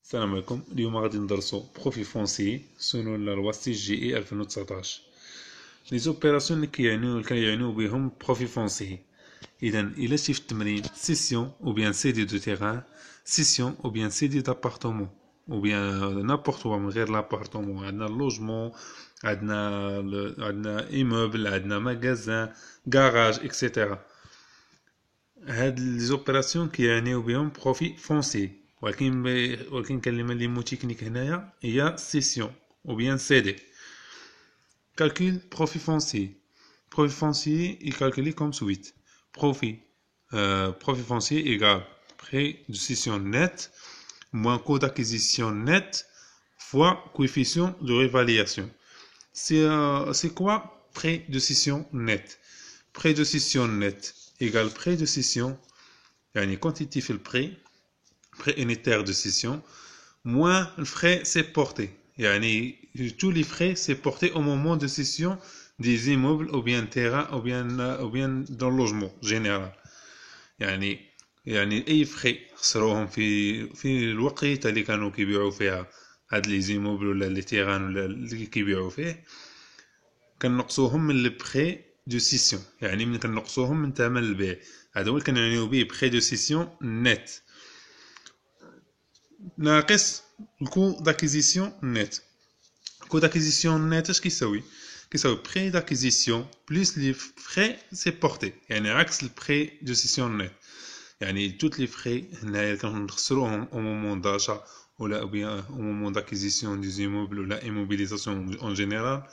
السلام عليكم. اليوم غادي ندرسو بروفي فونسي سنون لا لوا سي جي اي 2019. لي زوبيراسيون اللي كيعنيو بهم بروفي فونسي. اذا الى شي في التمرين سيسيون او بيان سي دي دو تيران، سيسيون او بيان سي دي دابارتمون او بيان نابورت وا من غير لابارتمون. عندنا لوجمون، عندنا ايموبل، عندنا ماغازان، غاراج اكسيتيرا. هاد لي زوبيراسيون كيعنيو بهم بروفي فونسي. ولكن الكلمه اللي مو تكنيك هنايا هي سيسيون او بيان سي دي. calcul profit foncier. Profit foncier est calculé comme suite. Profit foncier égale prix de cession net moins coût d'acquisition net fois coefficient de réévaluation. C'est quoi prix de cession net? Prix de cession net égale prix de cession, يعني quantité في الprix unitaire de cession moins le frais supporté. يعني tous les frais supportés au moment de cession des immeubles ou bien terrain ou bien dans le logement général. يعني اي فري خسروهم في الوقت اللي كانوا كيبيعوا فيها هاد لي زيموبل ولا لي تيران ولا اللي كيبيعوا فيه، كنقصوهم من لي بري دو سيسيون. يعني من كنقصوهم من ثمن البيع. هذا هو اللي كنعنيو به بري دو سيسيون نت ناقص الكو داكيزيسيون نت. الكو داكيزيسيون نت اش كيساوي بري داكيزيسيون بلس لي فري سيبورتي، يعني عكس البري دو سيسيون نت. يعني توت لي فري هنايا كنخسروهم او مومون داشا ولا بيان او مومون داكيزيسيون دي زيموبل ولا ايموبيليزاسيون اون جينيرال،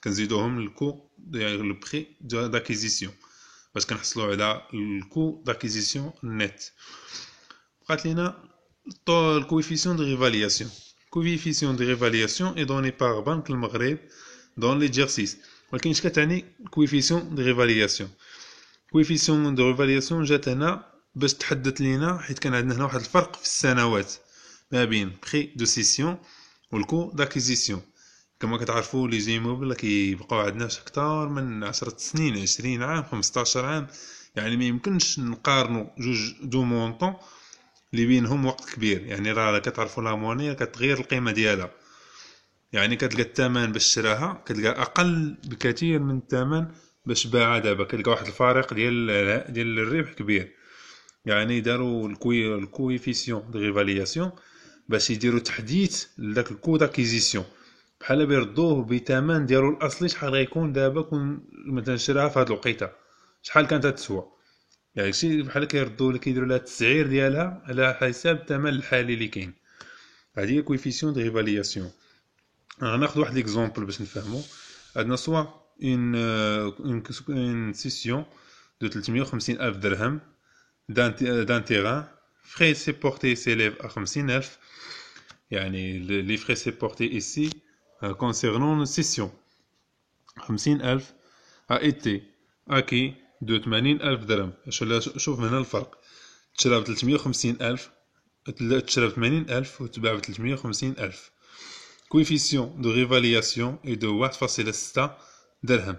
كنزيدوهم للكو لو بري داكيزيسيون باش كنحصلوا على الكو داكيزيسيون نت. بقات لينا le coefficient de réévaluation. Le coefficient de réévaluation est donné par Banque le Maghreb dans l'exercice. ولكن اش كتعني coefficient de réévaluation؟ coefficient de réévaluation جات هنا باش تحدد لينا، حيت كان عندنا هنا واحد الفرق في السنوات ما بين بري دو سيسيون والكو داكيزيسيون. كما كتعرفوا لي زيموبل كيبقاو عندنا اكثر من 10 سنين، 20 عام، 15 عام. يعني ما يمكنش نقارنوا جوج دو مونطون اللي بينهم وقت كبير. يعني راه كتعرفوا لا مونيه كتغير القيمه ديالها، يعني كتلقى الثمن باش شراها كتلقى اقل بكثير من الثمن باش باعها دابا، كتلقى واحد الفارق ديال الربح كبير. يعني داروا الكويفيسيون دو ريفالياسيون باش يديروا تحديث لذاك الكو داكيزيسيون، بحال بيردوه بثمن ديالو الاصلي. شحال غيكون دابا كون مثلا شراها في هاد الوقيته، شحال كانت تسوى؟ يعني شي بحال كيردوا لك كيديروا لها التسعير ديالها على حساب الثمن الحالي اللي كاين. هذه هي كويفيسيون دو ريفالياسيون. غناخذ واحد ليكزومبل باش نفهموا. عندنا سوا اون سيسيون دو 350 الف درهم d'un terrain, frais supportés s'élèvent à 50 000. يعني les frais supportés ici concernant une session 50 000 a été acquis de 80 000 درهم. شوف هنا الفرق، تشرى ب 350 ألف، تشرى ب 80 ألف وتباع ب 350 ألف. كويفيسيون دو ريفالياسيون اي دو 1.6 درهم.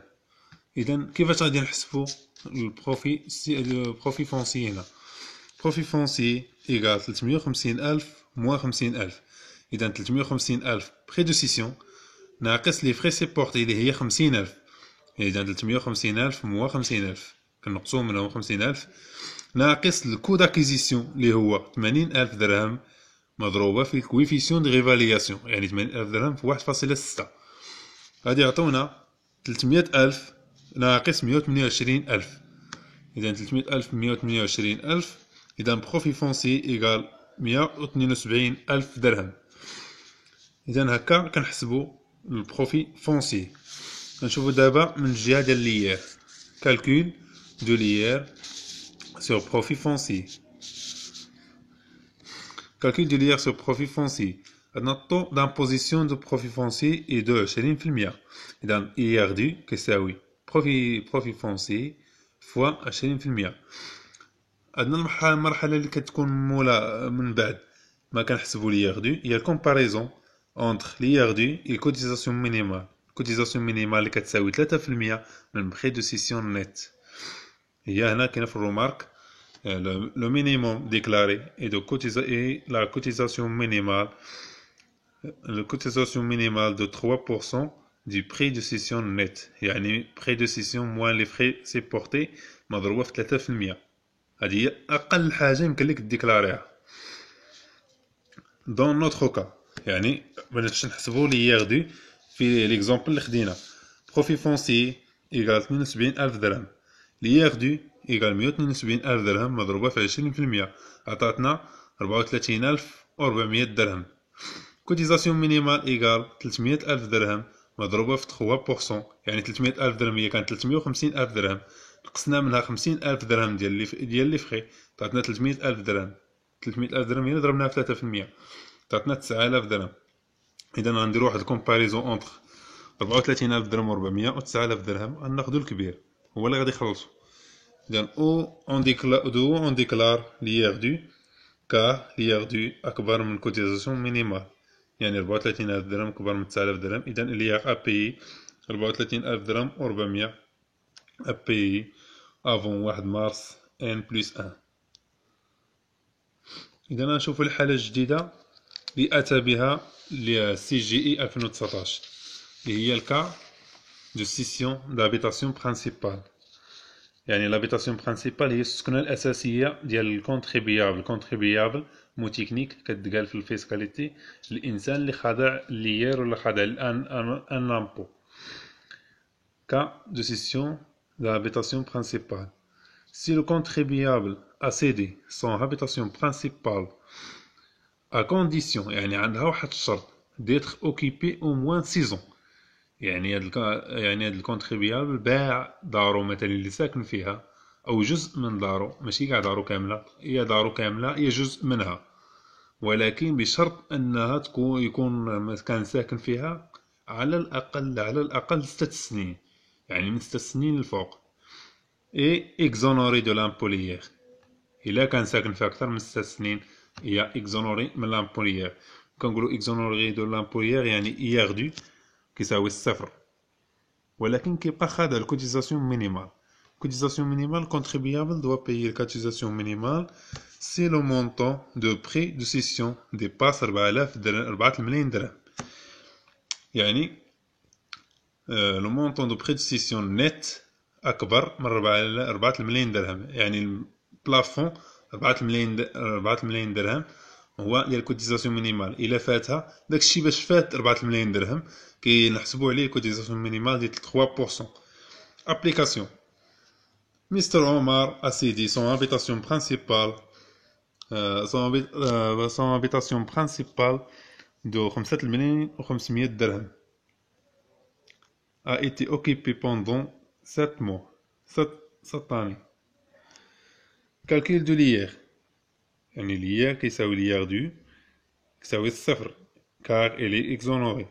إذا كيفاش غادي نحسبوا البروفي فونسي هنا؟ بروفي فونسي إيغال 350 ألف موان 50 ألف. إذا 350 ألف بري دو سيسيون ناقص لي فري سيبورتي اللي هي 50 ألف. إذا 350 ألف موان 50 ألف كنقصو منهم 50 ألف ناقص الكو داكيزيسيون اللي هو 80 ألف درهم مضروبة في الكويفيسيون دو ريفالياسيون، يعني 80 ألف درهم في 1.6. غادي يعطونا 300 ألف ناقص 128 ألف. إذا 300 ألف 128 ألف. إذا بروفي فونسي إيغال 172 ألف درهم. إذا هكا كنحسبوا البروفي فونسي. نشوفوا دابا من الجهة ديال ليير. calcul de l'IR sur profit foncier. Calcul de l'IR sur profit foncier. Notre taux d'imposition de profit foncier est de 20%. إذا IRD كيساوي profit foncier fois 20%. عندنا المرحلة اللي كتكون مولا من بعد ما كنحسبوا l'IRD هي الكومباريزون entre l'IRD et cotisation minimale. cotisation minimale اللي كتساوي 3% من بري دو سيسيون نت. هي هنا كاينه في الرومارك le minimum déclaré et la cotisation minimale de 3% du prix de cession net. يعني prix de cession moins les frais supportés مضروبة في 3%. هذه هي أقل حاجة يمكن لك تديكلاريها. Dans notre cas يعني باش نحسبوا لي يردو في ليكزامبل اللي خدينا بروفي فونسي إيكال 72000 درهم ليردو إيكال 172000 درهم مضروبة في 20% عطاتنا 34400 درهم. كوتيزاسيون مينيمال إيكال 300000 درهم مضروبة في 3%. يعني 300000 درهم هي كانت 350000 درهم نقصنا منها 50000 درهم ديال لي فخي عطاتنا 300000 درهم. 300000 درهم هي ضربناها في 3% عطاتنا 9000 درهم. إذا غنديرو واحد الكومباريزون أونتر 34000 درهم و 400 و 9000 درهم غناخدو الكبير هو اللي غادي يخلصو. إذا أون ديكلار ليردو كا ليردو أكبر من كوتيزاسيون مينيمال يعني 34000 درهم كبر من 9000 درهم. إذا ليغ أبيي 34000 درهم و 400 أبيي أفون 1 مارس N plus 1. إذا غنشوفو الحالة الجديدة اللي أتى بها سي جي إي 2019 اللي هي الكا دو سيسيون دابيتاسيون برينسيبال. يعني لابيتاسيون برينسيبال هي السكنة الأساسية ديال الكونتريبيابل مو تكنيك كتقال في الفيسكاليتي الإنسان اللي خاضع ليير ولا خاضع أن لامبو. كا دو سيسيون d'habitation principale. Si le contribuable a cédé son habitation principale à condition يعني عندها واحد الشرط d'être occupé au moins 6 ans. يعني هاد الكونتريبيابل باع دارو مثلا اللي ساكن فيها او جزء من دارو ماشي كاع دارو كامله هي دارو كامله هي جزء منها ولكن بشرط انها يكون كان ساكن فيها على الاقل 6 سنين يعني من 6 سنين للفوق اي اكزونوري دو لامبوليير. الا كان ساكن فيها اكثر من 6 سنين هي اكزونوري من لامبوليير. كنقولوا اكزونوري دو لامبوليير يعني يردو كيساوي الصفر ولكن كيبقى خاضع الكوتيزاسيون مينيمال. Cotisation minimale, le contribuable doit payer la cotisation minimale si le montant de prix de cession dépasse 4 ملايين درهم. يعني le montant de prix de cession net أكبر من 4 ملايين درهم. يعني البلافون 4 ملايين درهم هو ديال الكوتيزاسيون مينيمال. الا فاتها داكشي باش فات 4 ملايين درهم كنحسبوا عليه الكوتيزاسيون مينيمال ديال 3%. ابليكاسيون Mr. Omar a cédé son habitation principale de 5,500,000 درهم a été occupé pendant 7 mois cette année. Calcul de l'IR يعني l'IR كيساوي l'IR du كيساوي الصفر car elle est exonérée.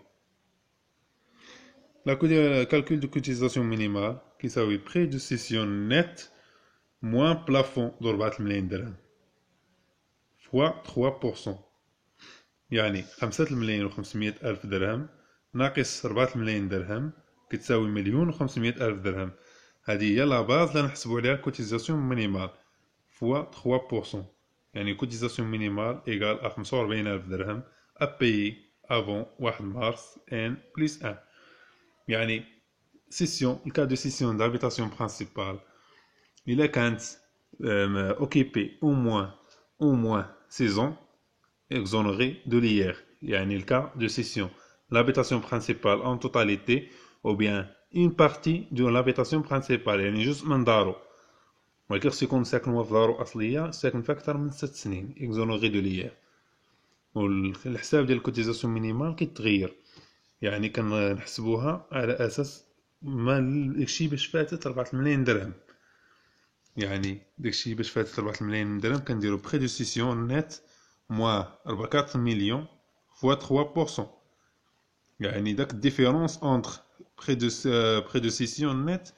Le calcul de cotisation minimale كيساوي prix de cession net moins plafond de 4 ملايين درهم fois 3%. يعني 5,500,000 درهم ناقص 4 ملايين درهم كتساوي 1,500,000 درهم. هذه هي لا باز اللي نحسبوا عليها الكوتيزاسيون مينيمال فوا 3%. يعني كوتيزاسيون مينيمال ايكال 45,000 درهم ابيي افون 1 مارس ان بلس 1. يعني سيسيون الكا دو سيسيون d'habitation principale إلا كانت occupée au moins 6 ans exonérée de l'IR. يعني الكا دو سيسيون l'habitation principale en totalité ou bien une partie de l'habitation principale يعني جزء من دارو ولكن خصو يكون ساكن هو في دارو أصلية ساكن فيها أكثر من 6 سنين exonérée de l'IR. والحساب ديال الكوتيزاسيون مينيمال كيتغير يعني كنحسبوها على أساس ما داكشي باش فاتت 4 ملايين درهم. يعني داكشي باش فاتت 4 ملايين درهم كنديرو بري دو سيسيون نيت موان 4 مليون فوا 3%. يعني داك الديفيرونس اونتر بري دو سيسيون نيت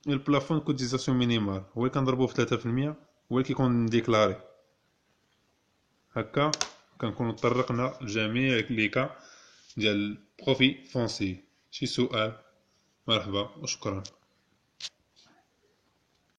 و البلافون كوتيزاسيون مينيمال هو اللي كنضربوه في 3% هو اللي كيكون ديكلاري. هكا كنكونو طرقنا لجميع لي كا ديال بروفي فونسي. شي سؤال؟ مرحبا وشكرا.